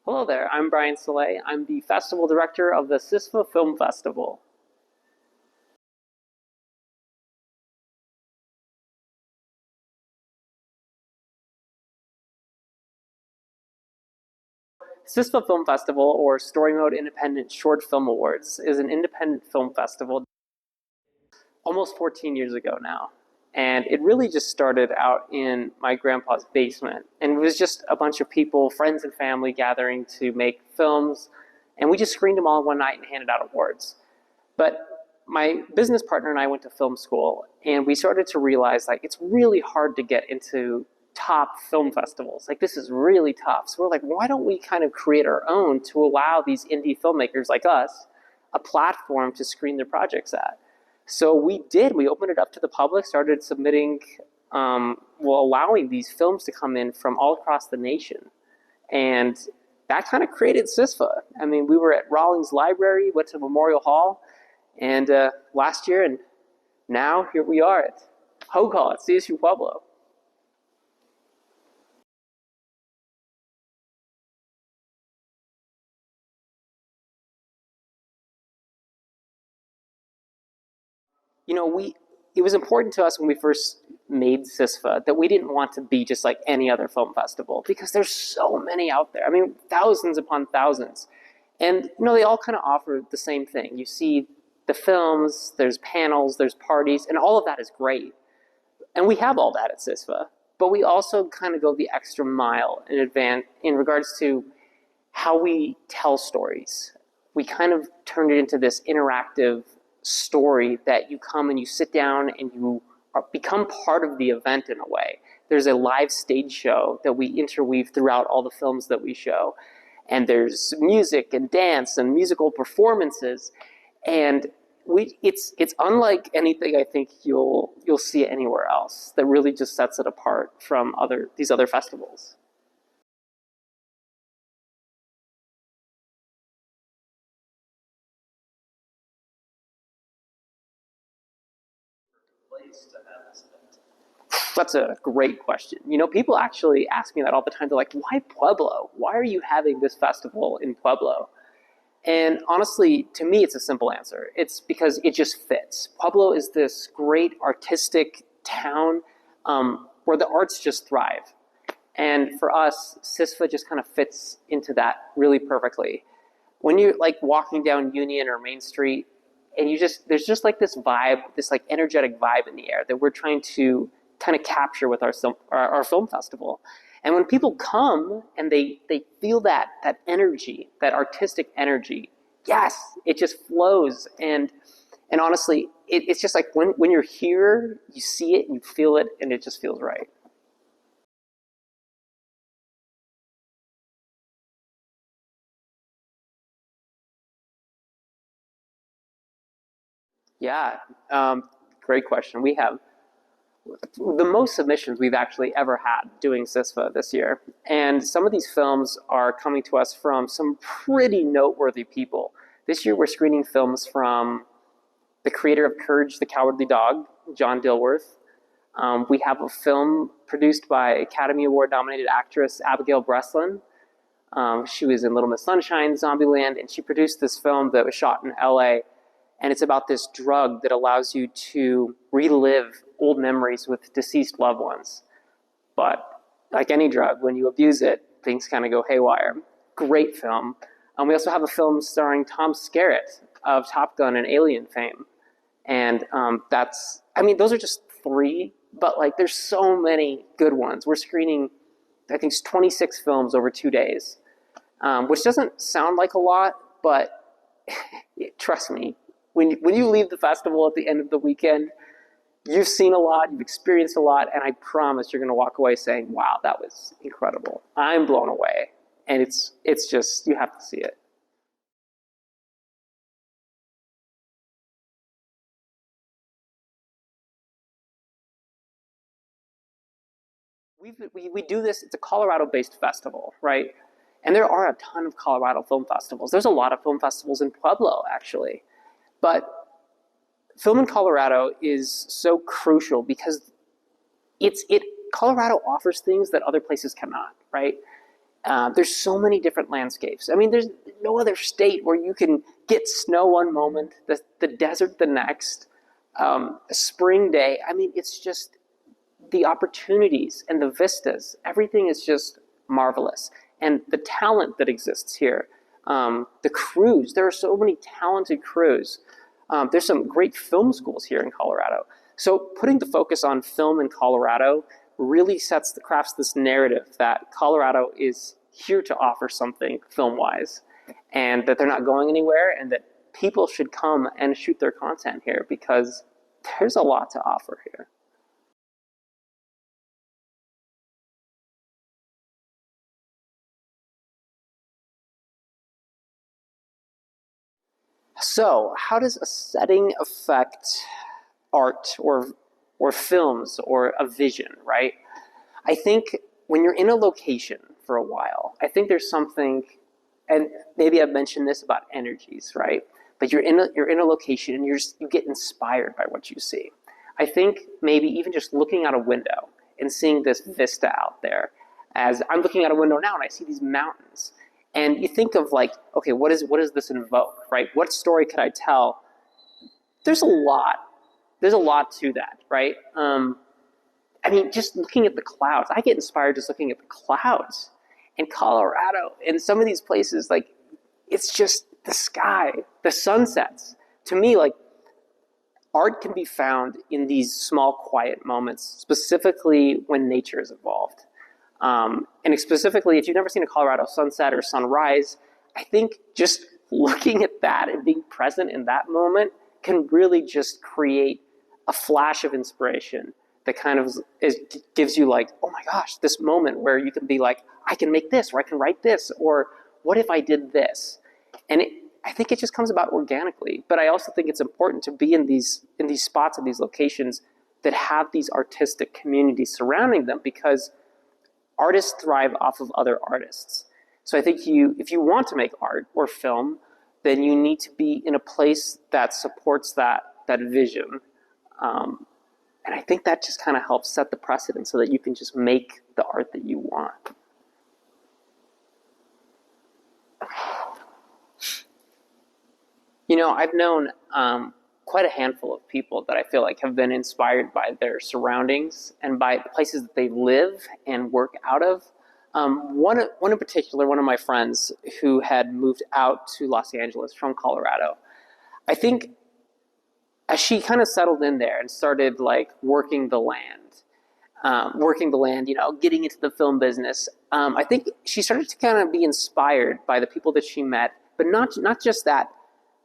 Hello there, I'm Brian Soleil. I'm the festival director of the SISFA Film Festival. SISFA Film Festival, or StoryMode Independent Short Film Awards, is an independent film festival almost 14 years ago now. And it really just started out in my grandpa's basement. And it was just a bunch of people, friends and family, gathering to make films. And we just screened them all in one night and handed out awards. But my business partner and I went to film school, and we started to realize it's really hard to get into top film festivals. This is really tough. So we're like, why don't we kind of create our own to allow these indie filmmakers like us a platform to screen their projects at? So we did. We opened it up to the public, started submitting, allowing these films to come in from all across the nation. And that kind of created SISFA. I mean, we were at Rawlings Library, went to Memorial Hall, and last year, and now here we are at Hoag at CSU Pueblo. You know, it was important to us when we first made SISFA that we didn't want to be just like any other film festival, because there's so many out there. I mean, thousands upon thousands. And, they all kind of offer the same thing. You see the films, there's panels, there's parties, and all of that is great. And we have all that at SISFA. But we also kind of go the extra mile in regards to how we tell stories. We kind of turn it into this interactive story that you come and you sit down and you become part of the event in a way. There's a live stage show that we interweave throughout all the films that we show. And there's music and dance and musical performances. And it's unlike anything I think you'll see anywhere else. That really just sets it apart from these other festivals. That's a great question. People actually ask me that all the time. They're like, why Pueblo? Why are you having this festival in Pueblo? And honestly, to me, it's a simple answer. It's because it just fits. Pueblo is this great artistic town where the arts just thrive. And for us, SISFA just kind of fits into that really perfectly. When you're walking down Union or Main Street, and there's just this vibe, this energetic vibe in the air that we're trying to kind of capture with our film festival. And when people come and they feel that energy, that artistic energy, yes, it just flows. And honestly, it's just like when you're here, you see it, you feel it, and it just feels right. Yeah, great question. We have the most submissions we've actually ever had doing SISFA this year. And some of these films are coming to us from some pretty noteworthy people. This year we're screening films from the creator of Courage the Cowardly Dog, John Dilworth. We have a film produced by Academy Award nominated actress Abigail Breslin. She was in Little Miss Sunshine, Zombieland, and she produced this film that was shot in LA. And it's about this drug that allows you to relive old memories with deceased loved ones. But like any drug, when you abuse it, things kind of go haywire. Great film. We also have a film starring Tom Skerritt of Top Gun and Alien fame. And those are just three, but there's so many good ones. We're screening, I think, 26 films over 2 days, which doesn't sound like a lot, but trust me, when you leave the festival at the end of the weekend, you've seen a lot, you've experienced a lot, and I promise you're going to walk away saying, wow, that was incredible. I'm blown away. And it's just, you have to see it. We do this, it's a Colorado-based festival, right? And there are a ton of Colorado film festivals. There's a lot of film festivals in Pueblo, actually. But film in Colorado is so crucial because Colorado offers things that other places cannot, right? There's so many different landscapes. I mean, there's no other state where you can get snow one moment, the desert the next, a spring day. I mean, it's just the opportunities and the vistas. Everything is just marvelous. And the talent that exists here, the crews, there are so many talented crews. There's some great film schools here in Colorado. So putting the focus on film in Colorado really crafts this narrative that Colorado is here to offer something film-wise, and that they're not going anywhere, and that people should come and shoot their content here because there's a lot to offer here. So, how does a setting affect art or films or a vision, right? I think when you're in a location for a while, I think there's something, and maybe I've mentioned this about energies, right? But you're in a location and you get inspired by what you see. I think maybe even just looking out a window and seeing this vista out there, as I'm looking out a window now and I see these mountains, and you think of like, okay, what does this invoke, right? What story could I tell? There's a lot to that, right? I mean, just looking at the clouds, I get inspired just looking at the clouds in Colorado. In some of these places, like, it's just the sky, the sunsets. To me, like, art can be found in these small, quiet moments, specifically when nature is involved. And specifically, if you've never seen a Colorado sunset or sunrise, I think just looking at that and being present in that moment can really just create a flash of inspiration that kind of gives you like, oh my gosh, this moment where you can be like, I can make this, or I can write this, or what if I did this? And I think it just comes about organically. But I also think it's important to be in these spots, in these locations that have these artistic communities surrounding them, because artists thrive off of other artists. So I think if you want to make art or film, then you need to be in a place that supports that vision. And I think that just kind of helps set the precedent so that you can just make the art that you want. You know, I've known quite a handful of people that I feel like have been inspired by their surroundings and by the places that they live and work out of. One in particular, one of my friends who had moved out to Los Angeles from Colorado, I think as she kind of settled in there and started like working the land, you know, getting into the film business, I think she started to kind of be inspired by the people that she met, but not just that,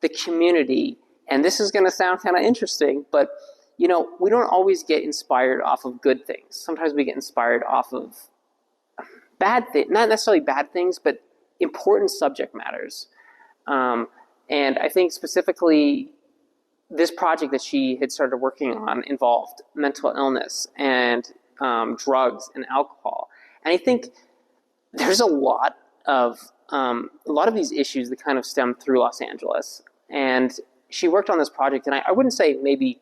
the community. And this is going to sound kind of interesting, but you know, we don't always get inspired off of good things. Sometimes we get inspired off of bad things, not necessarily bad things, but important subject matters. And I think specifically this project that she had started working on involved mental illness and drugs and alcohol. And I think there's a lot of these issues that kind of stem through Los Angeles. And she worked on this project, and I wouldn't say maybe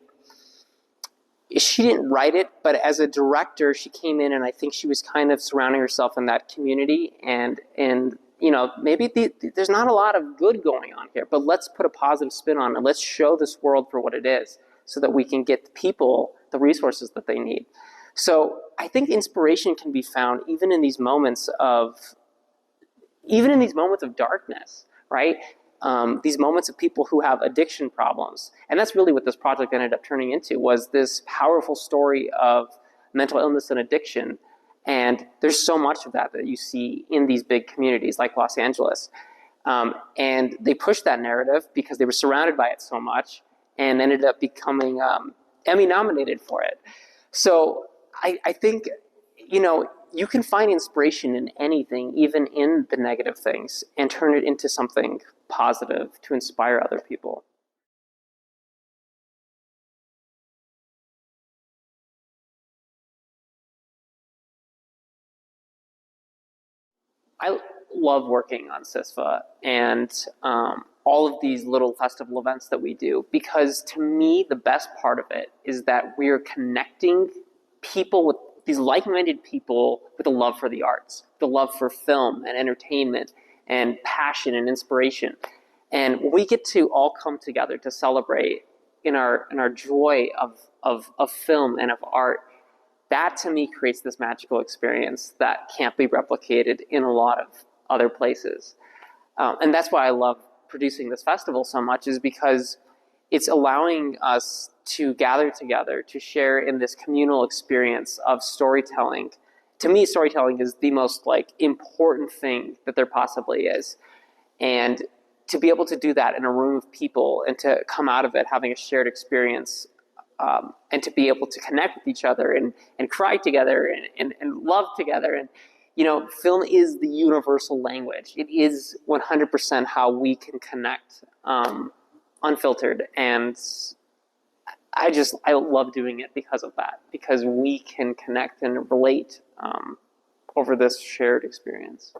she didn't write it, but as a director, she came in and I think she was kind of surrounding herself in that community. And you know, maybe there's not a lot of good going on here, but let's put a positive spin on it. Let's show this world for what it is so that we can get the people the resources that they need. So I think inspiration can be found even in these moments of darkness, right? These moments of people who have addiction problems. And that's really what this project ended up turning into, was this powerful story of mental illness and addiction. And there's so much of that you see in these big communities like Los Angeles. And they pushed that narrative because they were surrounded by it so much and ended up becoming Emmy nominated for it. So I think, you know, you can find inspiration in anything, even in the negative things, and turn it into something positive to inspire other people. I love working on SISFA and all of these little festival events that we do, because to me, the best part of it is that we're connecting people with these like-minded people with a love for the arts, the love for film and entertainment and passion and inspiration. And we get to all come together to celebrate in our joy of film and of art. That to me creates this magical experience that can't be replicated in a lot of other places. And that's why I love producing this festival so much, is because it's allowing us to gather together, to share in this communal experience of storytelling. To me, storytelling is the most important thing that there possibly is. And to be able to do that in a room of people and to come out of it having a shared experience, and to be able to connect with each other and cry together and love together. And, film is the universal language. It is 100% how we can connect unfiltered. And I love doing it because of that, because we can connect and relate over this shared experience.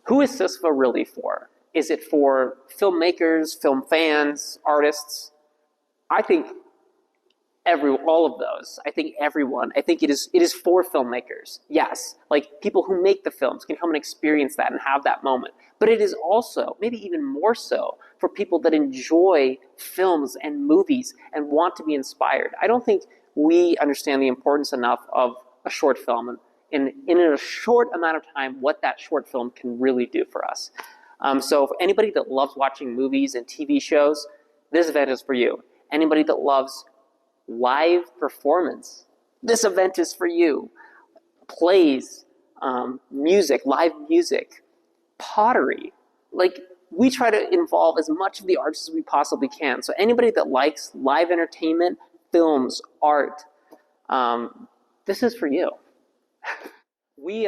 Who is SISFA really for? Is it for filmmakers, film fans, artists? I think all of those. I think everyone. I think it is for filmmakers. Yes, people who make the films can come and experience that and have that moment. But it is also, maybe even more so, for people that enjoy films and movies and want to be inspired. I don't think we understand the importance enough of a short film and in a short amount of time what that short film can really do for us. So for anybody that loves watching movies and TV shows, this event is for you. Anybody that loves live performance, this event is for you. Plays, music, live music, pottery. We try to involve as much of the arts as we possibly can. So anybody that likes live entertainment, films, art, this is for you. We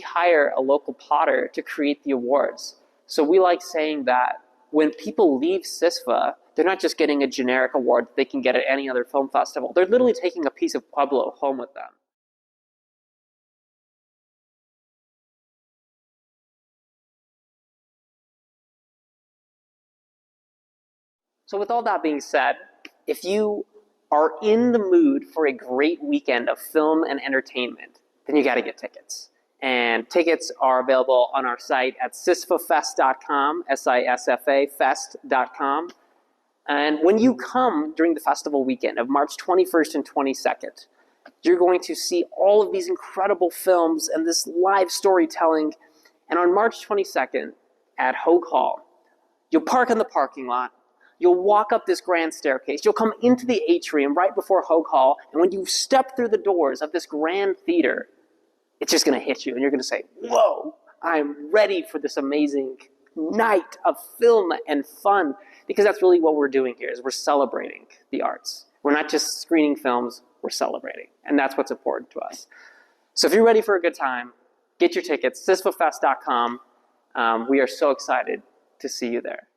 hire a local potter to create the awards. So we like saying that when people leave SISFA, they're not just getting a generic award that they can get at any other film festival. They're literally taking a piece of Pueblo home with them. So with all that being said, if you are in the mood for a great weekend of film and entertainment, then you got to get tickets. And tickets are available on our site at sisfafest.com, SISFA fest.com. And when you come during the festival weekend of March 21st and 22nd, you're going to see all of these incredible films and this live storytelling. And on March 22nd at Hoag Hall, you'll park in the parking lot, you'll walk up this grand staircase, you'll come into the atrium right before Hoag Hall, and when you step through the doors of this grand theater, it's just going to hit you, and you're going to say, whoa, I'm ready for this amazing night of film and fun, because that's really what we're doing here, is we're celebrating the arts. We're not just screening films, we're celebrating, and that's what's important to us. So if you're ready for a good time, get your tickets, sisfafest.com. We are so excited to see you there.